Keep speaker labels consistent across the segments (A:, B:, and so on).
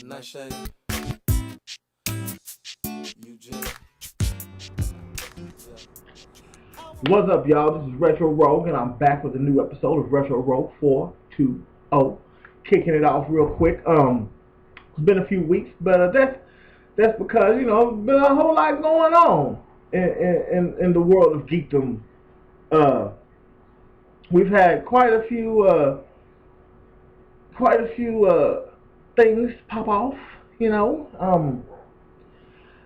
A: Nightshade, Eugene.
B: What's up, y'all? This is Retrorogue, and I'm back with a new episode of Retrorogue 420. Kicking it off real quick. It's been a few weeks, but that's because there's been a whole lot going on in the world of geekdom. We've had quite a few things pop off.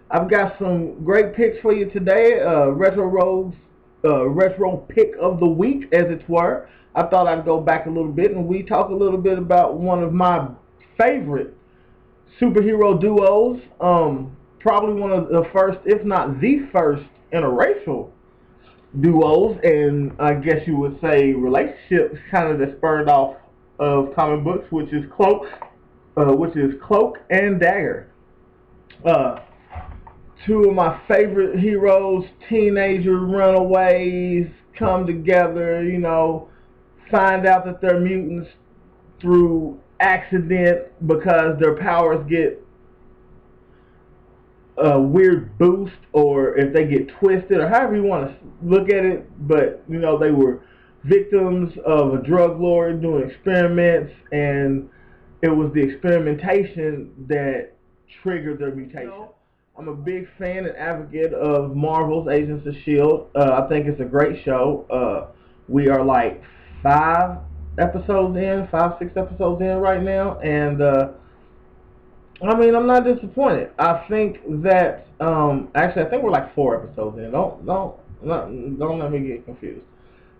B: I've got some great picks for you today. Retrorogue's retro pick of the week, as it were. I thought I'd go back a little bit and we talk a little bit about one of my favorite superhero duos. Probably one of the first, if not the first, interracial duos, and I guess you would say relationships, kind of that spurred off of comic books, which is Cloak and Dagger. Two of my favorite heroes, teenager runaways, come together, find out that they're mutants through accident because their powers get a weird boost, or if they get twisted, or however you want to look at it. But they were victims of a drug lord doing experiments, and it was the experimentation that triggered their mutation. I'm a big fan and advocate of Marvel's Agents of S.H.I.E.L.D. I think it's a great show. We are like 6 episodes in right now, and I'm not disappointed. I think that actually I think we're like 4 episodes in. Don't let me get confused.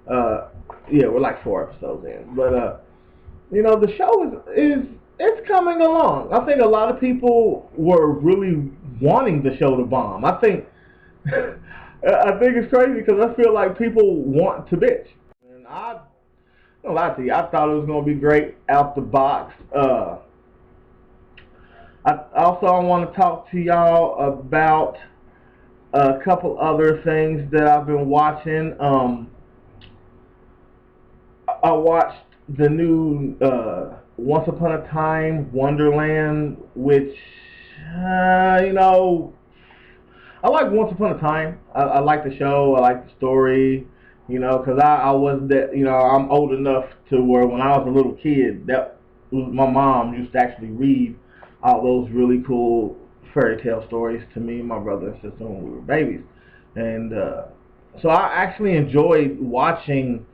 B: Yeah, we're like 4 episodes in, but the show is it's coming along. I think a lot of people were really wanting the show to bomb. I think it's crazy because I feel like people want to bitch, and I don't lie to you. I thought it was going to be great out the box. I want to talk to y'all about a couple other things that I've been watching. I watched the new Once Upon a Time Wonderland, which I like Once Upon a Time. I like the show. I like the story. Because I wasn't that. I'm old enough to where when I was a little kid, that was, my mom used to actually read all those really cool fairy tale stories to me and my brother and sister when we were babies, and so I actually enjoyed watching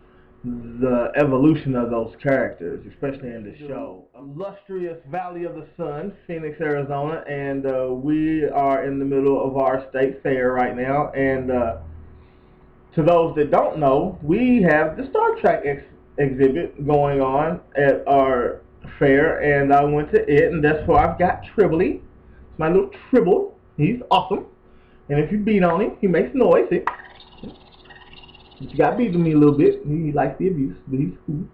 B: the evolution of those characters, especially in the show. Illustrious Valley of the Sun, Phoenix, Arizona, and we are in the middle of our state fair right now. And to those that don't know, we have the Star Trek exhibit going on at our fair, and I went to it, and that's where I've got Tribbley. It's my little Tribble. He's awesome, and if you beat on him, he makes noise. You got beat to me a little bit. He likes the abuse, but he's cool.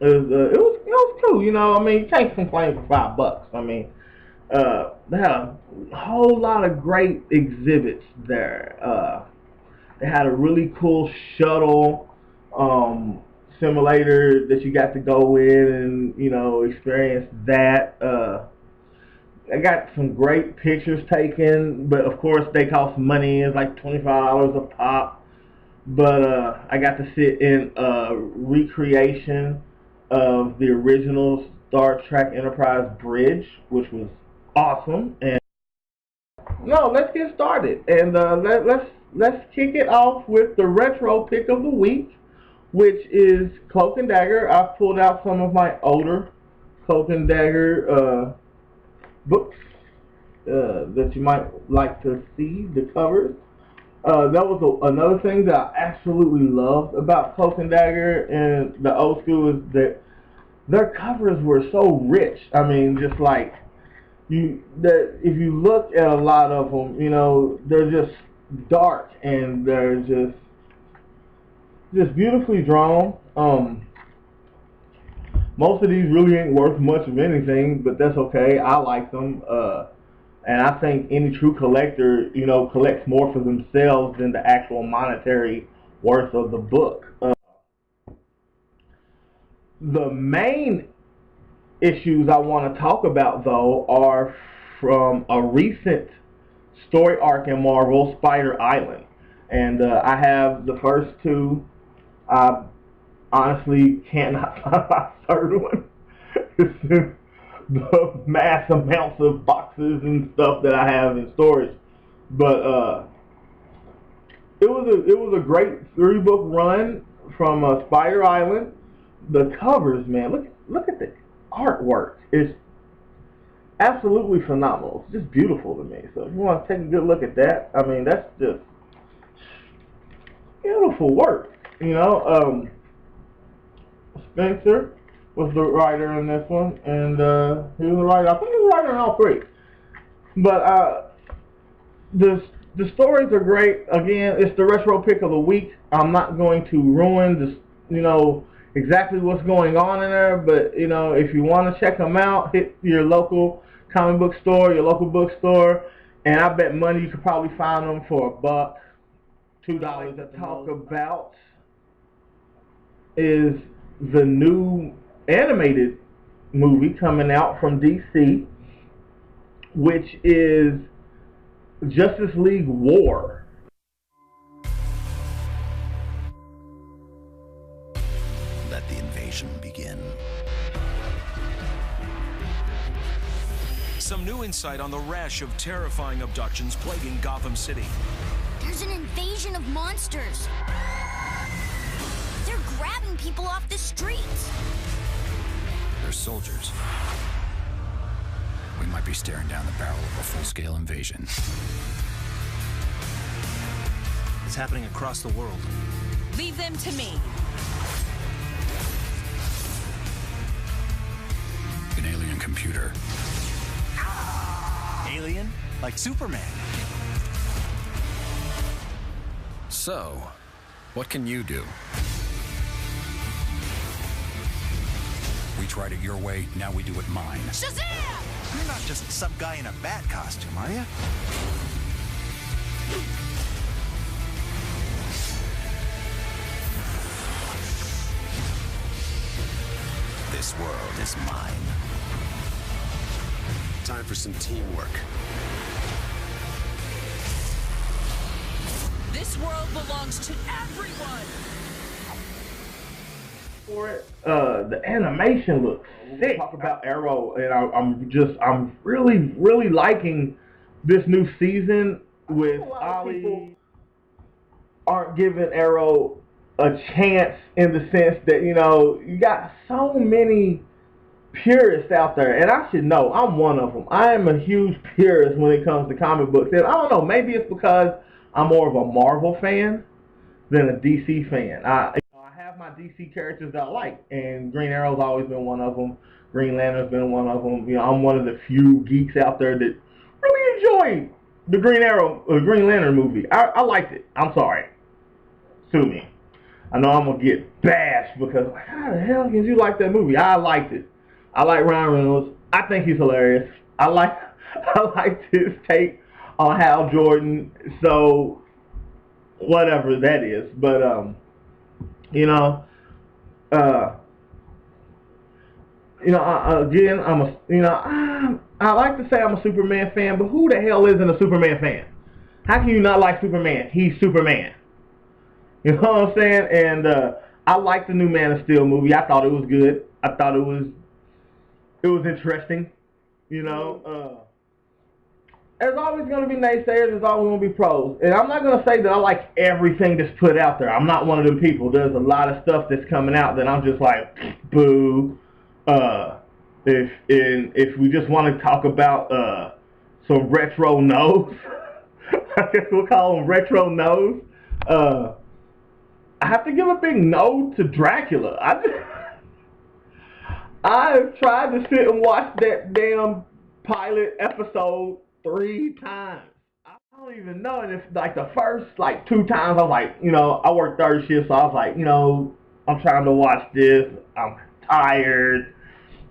B: It was cool. You can't complain for $5. They had a whole lot of great exhibits there. They had a really cool shuttle simulator that you got to go in and experience that. I got some great pictures taken, but of course they cost money. It's like $25 a pop. But I got to sit in a recreation of the original Star Trek Enterprise bridge, which was awesome. And let's get started. And let's kick it off with the retro pick of the week, which is Cloak and Dagger. I pulled out some of my older Cloak and Dagger books that you might like to see the covers. That was another thing that I absolutely loved about Cloak and Dagger and the old school is that their covers were so rich. Just like if you look at a lot of them, they're just dark and they're just beautifully drawn. Most of these really ain't worth much of anything, but that's okay. I like them. And I think any true collector, collects more for themselves than the actual monetary worth of the book. The main issues I want to talk about, though, are from a recent story arc in Marvel, Spider Island. And I have the first two. I honestly cannot find my third one. It's the mass amounts of boxes and stuff that I have in storage. But it was a great 3-book run from Spider Island. The covers, man, look at the artwork. It's absolutely phenomenal. It's just beautiful to me. So if you want to take a good look at that, I mean, that's just beautiful work. Spencer was the writer in this one, and he was the writer. I think he was the writer in all three. But the stories are great. Again, it's the retro pick of the week. I'm not going to ruin this, exactly what's going on in there. But if you want to check them out, hit your local comic book store, your local bookstore, and I bet money you could probably find them for $1, $2 to talk about is the new animated movie coming out from DC, which is Justice League War.
A: Let the invasion begin.
C: Some new insight on the rash of terrifying abductions plaguing Gotham City.
D: There's an invasion of monsters. They're grabbing people off the streets.
A: They're soldiers. We might be staring down the barrel of a full-scale invasion.
C: It's happening across the world.
E: Leave them to me.
A: An alien computer.
C: Alien? Like Superman?
A: So, what can you do? We tried it your way, now we do it mine.
E: Shazam!
C: You're not just some guy in a bat costume, are you?
A: This world is mine.
F: Time for some teamwork.
E: This world belongs to everyone.
B: For it, the animation looks sick. Talk about Arrow, and I'm really liking this new season with Ollie. People aren't giving Arrow a chance in the sense that you got so many purists out there, and I should know I'm one of them. I am a huge purist when it comes to comic books, and I don't know, maybe it's because I'm more of a Marvel fan than a DC fan. I have my DC characters that I like, and Green Arrow's always been one of them. Green Lantern's been one of them. I'm one of the few geeks out there that really enjoyed the Green Lantern movie. I liked it. I'm sorry. Sue me. I know I'm gonna get bashed because how the hell can you like that movie? I liked it. I like Ryan Reynolds. I think he's hilarious. I like his take on Hal Jordan. So whatever that is, but again, I like to say I'm a Superman fan, but who the hell isn't a Superman fan? How can you not like Superman? He's Superman. You know what I'm saying? And I like the new Man of Steel movie. I thought it was good. I thought it was interesting. There's always going to be naysayers. There's always going to be pros. And I'm not going to say that I like everything that's put out there. I'm not one of them people. There's a lot of stuff that's coming out that I'm just like, boo. If we just want to talk about some retro no's, I guess we'll call them retro no's. I have to give a big no to Dracula. I've tried to sit and watch that damn pilot episode 3 times. I don't even know. And it's like the first 2 times I was like, I work third shift, so I was like, I'm trying to watch this. I'm tired.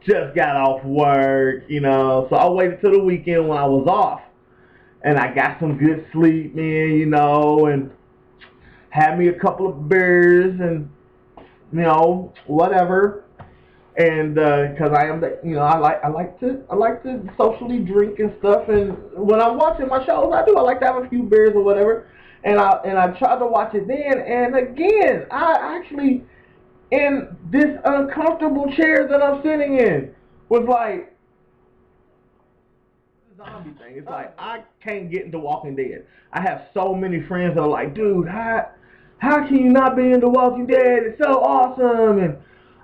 B: Just got off work, so I waited till the weekend when I was off. And I got some good sleep, man, and had me a couple of beers and, whatever. And because I am, I like to socially drink and stuff. And when I'm watching my shows, I like to have a few beers or whatever. And I tried to watch it then, and again, I actually, in this uncomfortable chair that I'm sitting in, was like, zombie thing. It's like I can't get into Walking Dead. I have so many friends that are like, dude, how can you not be into Walking Dead? It's so awesome. And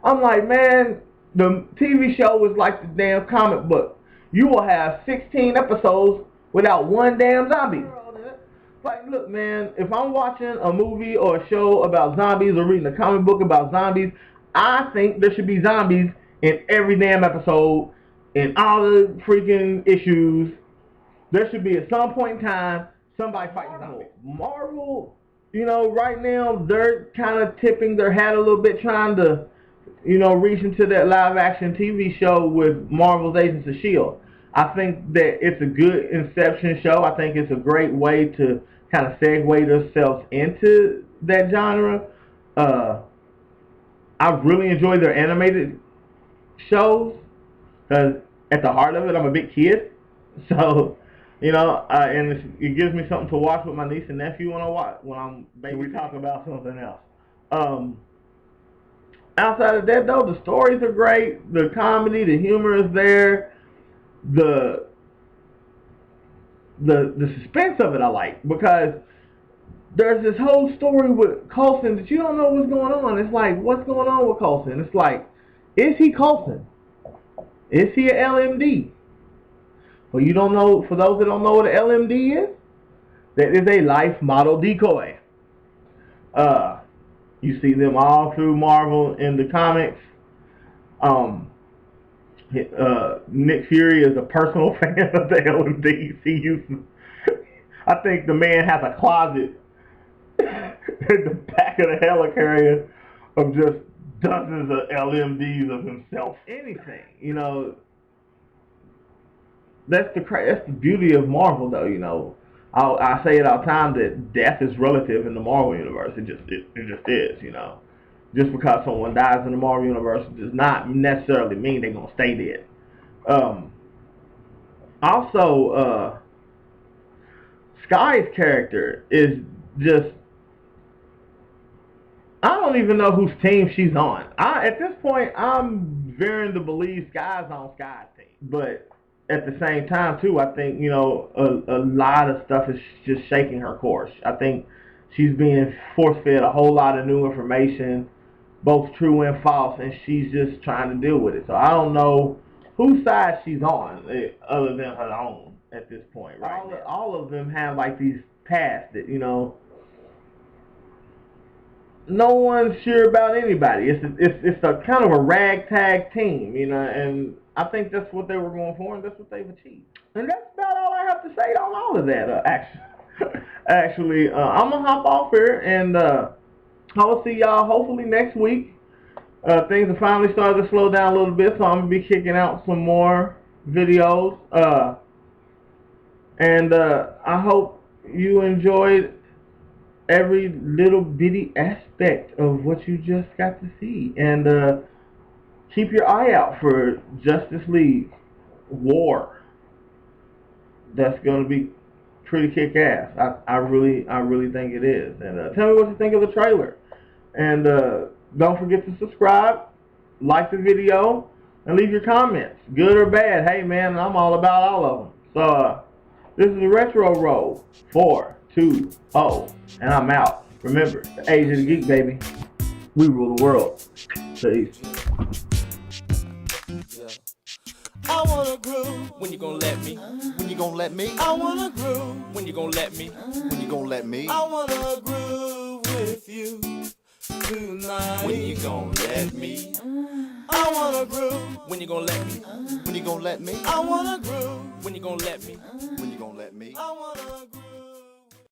B: I'm like, man, the TV show was like the damn comic book. You will have 16 episodes without one damn zombie. Like, look, man, if I'm watching a movie or a show about zombies or reading a comic book about zombies, I think there should be zombies in every damn episode, in all the freaking issues. There should be, at some point in time, somebody fighting zombies. Marvel, right now, they're kind of tipping their hat a little bit, trying to, reach into that live-action TV show with Marvel's Agents of S.H.I.E.L.D. I think that it's a good Inception show. I think it's a great way to kind of segue themselves into that genre. I really enjoy their animated shows because at the heart of it, I'm a big kid. So, and it gives me something to watch with my niece and nephew when I'm maybe talking about something else. Outside of that, though, the stories are great. The comedy, the humor is there. The suspense of it I like, because there's this whole story with Coulson that you don't know what's going on. It's like, what's going on with Coulson? It's like, is he Coulson? Is he an LMD? Well, you don't know. For those that don't know what an LMD is, that is a life model decoy. You see them all through Marvel in the comics. Nick Fury is a personal fan of the LMDs. He uses, I think the man has a closet in the back of the helicarrier of just dozens of LMDs of himself. Anything, that's the beauty of Marvel, though. I say it all the time that death is relative in the Marvel universe. It just is, Just because someone dies in the Marvel universe does not necessarily mean they're gonna stay dead. Also, Sky's character is just, I don't even know whose team she's on. At this point, I'm veering to believe Sky's on Sky's team. But at the same time, too, I think, a lot of stuff is just shaking her course. I think she's being force-fed a whole lot of new information, both true and false, and she's just trying to deal with it. So I don't know whose side she's on, other than her own at this point, right? All of them have, like, these pasts that, no one's sure about anybody. It's a kind of a ragtag team, and I think that's what they were going for, and that's what they've achieved. And that's about all I have to say on all of that, actually. I'm going to hop off here, and I will see y'all hopefully next week. Things have finally started to slow down a little bit, so I'm going to be kicking out some more videos. And I hope you enjoyed every little bitty aspect of what you just got to see. And keep your eye out for Justice League War. That's going to be pretty kick-ass. I really think it is. And tell me what you think of the trailer. And don't forget to subscribe, like the video, and leave your comments, good or bad. Hey, man, I'm all about all of them. So this is Retrorogue 420, and I'm out. Remember, the age of the geek, baby. We rule the world. Peace.
F: I wanna groove. When you gonna let me? When you gonna let me? I wanna groove. When you gonna let me? When you gonna let me? I wanna groove with you tonight. When you gonna let me? I wanna groove. When you gonna let me? When you gonna let me? I wanna groove. When you gonna let me? When you gonna let me? I wanna groove.